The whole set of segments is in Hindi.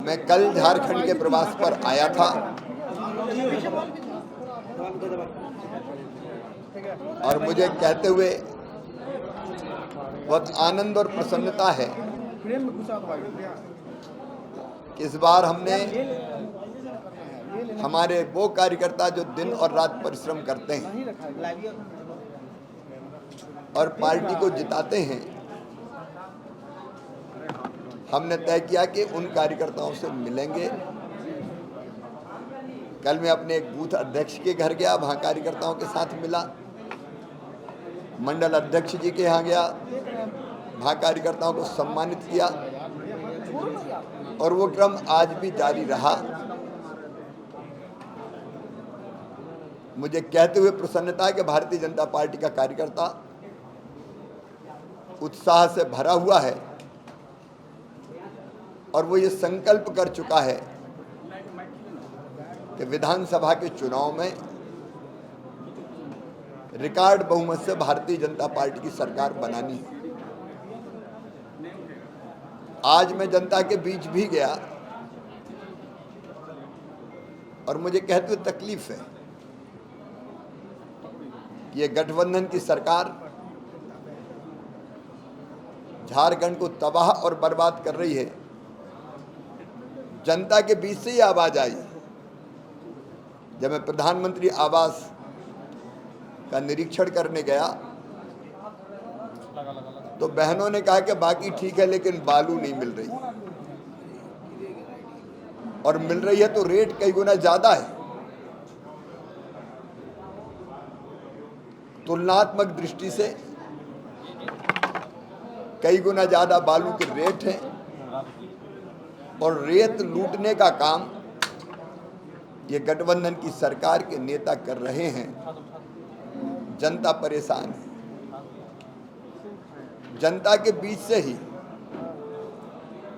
मैं कल झारखंड के प्रवास पर आया था और मुझे कहते हुए बहुत आनंद और प्रसन्नता है कि इस बार हमने हमारे वो कार्यकर्ता जो दिन और रात परिश्रम करते हैं और पार्टी को जिताते हैं, हमने तय किया कि उन कार्यकर्ताओं से मिलेंगे। कल मैं अपने एक बूथ अध्यक्ष के घर गया, वहाँ कार्यकर्ताओं के साथ मिला। मंडल अध्यक्ष जी के यहाँ गया, वहाँ कार्यकर्ताओं को सम्मानित किया और वो क्रम आज भी जारी रहा। मुझे कहते हुए प्रसन्नता है कि भारतीय जनता पार्टी का कार्यकर्ता उत्साह से भरा हुआ है और वो ये संकल्प कर चुका है कि विधानसभा के चुनाव में रिकॉर्ड बहुमत से भारतीय जनता पार्टी की सरकार बनानी है। आज मैं जनता के बीच भी गया और मुझे कहते हुए तकलीफ है कि ये गठबंधन की सरकार झारखंड को तबाह और बर्बाद कर रही है। जनता के बीच से ही आवाज आई। जब मैं प्रधानमंत्री आवास का निरीक्षण करने गया तो बहनों ने कहा कि बाकी ठीक है लेकिन बालू नहीं मिल रही, और मिल रही है तो रेट कई गुना ज्यादा है। तुलनात्मक दृष्टि से कई गुना ज्यादा बालू के रेट हैं और रेत लूटने का काम ये गठबंधन की सरकार के नेता कर रहे हैं। जनता परेशान है। जनता के बीच से ही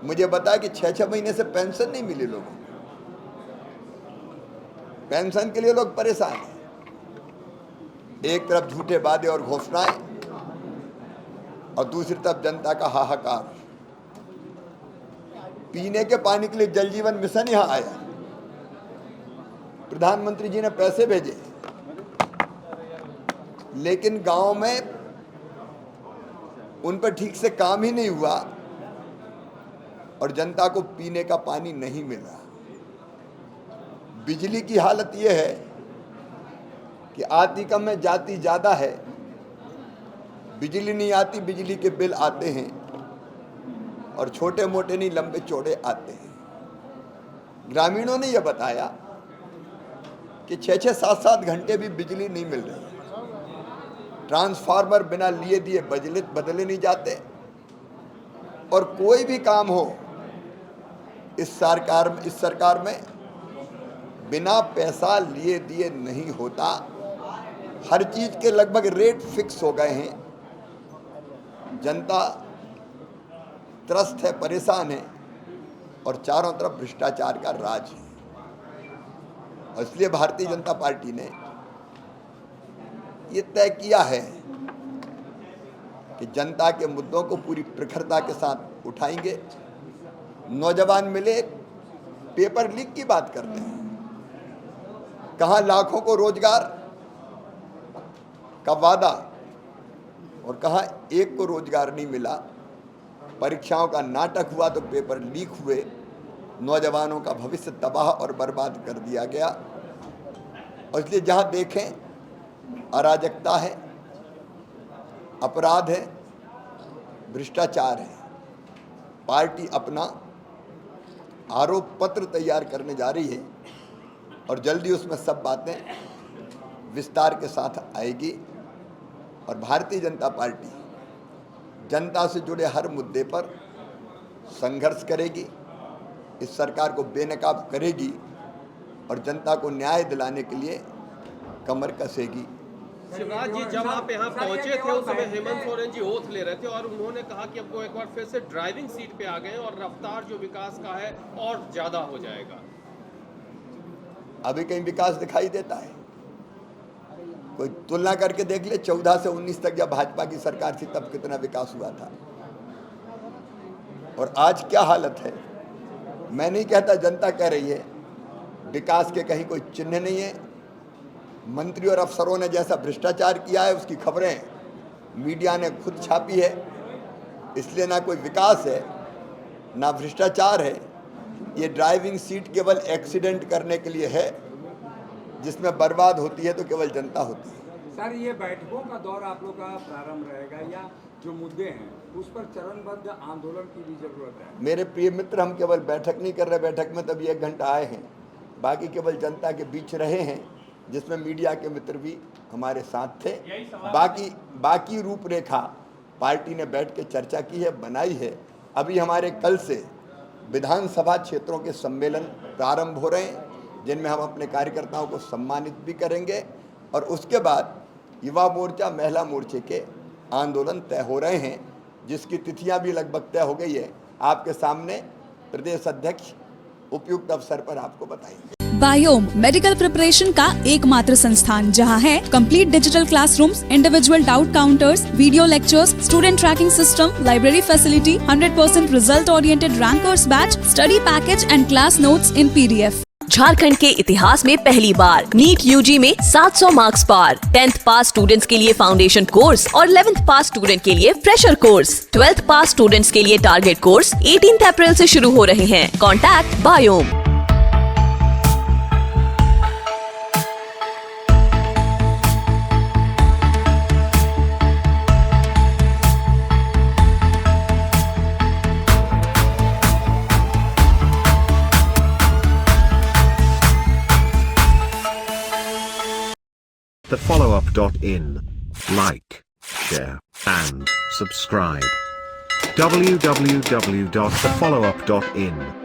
मुझे बताया कि 6-6 महीने से पेंशन नहीं मिली लोगों को। पेंशन के लिए लोग परेशान हैं। एक तरफ झूठे वादे और घोषणाएं और दूसरी तरफ जनता का हाहाकार। पीने के पानी के लिए जल जीवन मिशन यहां आया, प्रधानमंत्री जी ने पैसे भेजे, लेकिन गांव में उन पर ठीक से काम ही नहीं हुआ और जनता को पीने का पानी नहीं मिला। बिजली की हालत यह है कि आती कम है जाती ज्यादा है। बिजली नहीं आती, बिजली के बिल आते हैं और छोटे मोटे नहीं लंबे चौड़े आते हैं। ग्रामीणों ने यह बताया कि 6-6 7-7 घंटे भी बिजली नहीं मिल रही। ट्रांसफार्मर बिना लिए दिए बदले नहीं जाते और कोई भी काम हो इस सरकार में बिना पैसा लिए दिए नहीं होता। हर चीज के लगभग रेट फिक्स हो गए हैं। जनता त्रस्त है, परेशान है और चारों तरफ भ्रष्टाचार का राज है। और इसलिए भारतीय जनता पार्टी ने ये तय किया है कि जनता के मुद्दों को पूरी प्रखरता के साथ उठाएंगे। नौजवान मिले, पेपर लीक की बात करते हैं। कहां लाखों को रोजगार का वादा और कहां एक को रोजगार नहीं मिला। परीक्षाओं का नाटक हुआ तो पेपर लीक हुए। नौजवानों का भविष्य तबाह और बर्बाद कर दिया गया। और इसलिए जहां देखें अराजकता है, अपराध है, भ्रष्टाचार है। पार्टी अपना आरोप पत्र तैयार करने जा रही है और जल्दी उसमें सब बातें विस्तार के साथ आएगी। और भारतीय जनता पार्टी जनता से जुड़े हर मुद्दे पर संघर्ष करेगी, इस सरकार को बेनकाब करेगी और जनता को न्याय दिलाने के लिए कमर कसेगी। शिवराज जी, जब आप यहाँ पहुंचे थे उस समय हेमंत सोरेन जी ओथ ले रहे थे और उन्होंने कहा कि अब वो एक बार फिर से ड्राइविंग सीट पे आ गए और रफ्तार जो विकास का है और ज्यादा हो जाएगा। अभी कहीं विकास दिखाई देता है? कोई तुलना करके देख ले, 14 से 19 तक जब भाजपा की सरकार थी तब कितना विकास हुआ था और आज क्या हालत है। मैं नहीं कहता, जनता कह रही है। विकास के कहीं कोई चिन्ह नहीं है। मंत्री और अफसरों ने जैसा भ्रष्टाचार किया है उसकी खबरें मीडिया ने खुद छापी है। इसलिए ना कोई विकास है ना भ्रष्टाचार है। ये ड्राइविंग सीट केवल एक्सीडेंट करने के लिए है, जिसमें बर्बाद होती है तो केवल जनता होती है। सर, ये बैठकों का दौर आप लोग का प्रारंभ रहेगा या जो मुद्दे हैं उस पर चरणबद्ध आंदोलन की भी जरूरत है? मेरे प्रिय मित्र, हम केवल बैठक नहीं कर रहे। बैठक में तभी 1 घंटा आए हैं, बाकी केवल जनता के बीच रहे हैं, जिसमें मीडिया के मित्र भी हमारे साथ थे। बाकी रूपरेखा पार्टी ने बैठ के चर्चा की है, बनाई है। अभी हमारे कल से विधानसभा क्षेत्रों के सम्मेलन प्रारंभ हो रहे हैं, जिनमें हम अपने कार्यकर्ताओं को सम्मानित भी करेंगे। और उसके बाद युवा मोर्चा, महिला मोर्चे के आंदोलन तय हो रहे हैं, जिसकी तिथियां भी लगभग तय हो गई है। आपके सामने प्रदेश अध्यक्ष उपयुक्त अवसर पर आपको बताएंगे। बायोम मेडिकल प्रिपरेशन का एकमात्र संस्थान, जहां है complete digital classrooms, individual doubt counters, video lectures, student tracking system, library facility, 100% result oriented rankers batch, study package and class notes in PDF। Jharkhand के इतिहास में पहली बार नीट UG में 700 मार्क्स पार। 10th पास स्टूडेंट्स के लिए फाउंडेशन कोर्स और 11th पास स्टूडेंट के लिए फ्रेशर कोर्स। 12th पास स्टूडेंट्स के लिए टारगेट कोर्स 18 अप्रैल से शुरू हो रहे हैं। Contact biome. thefollowup.in. Like, share, and subscribe. www.thefollowup.in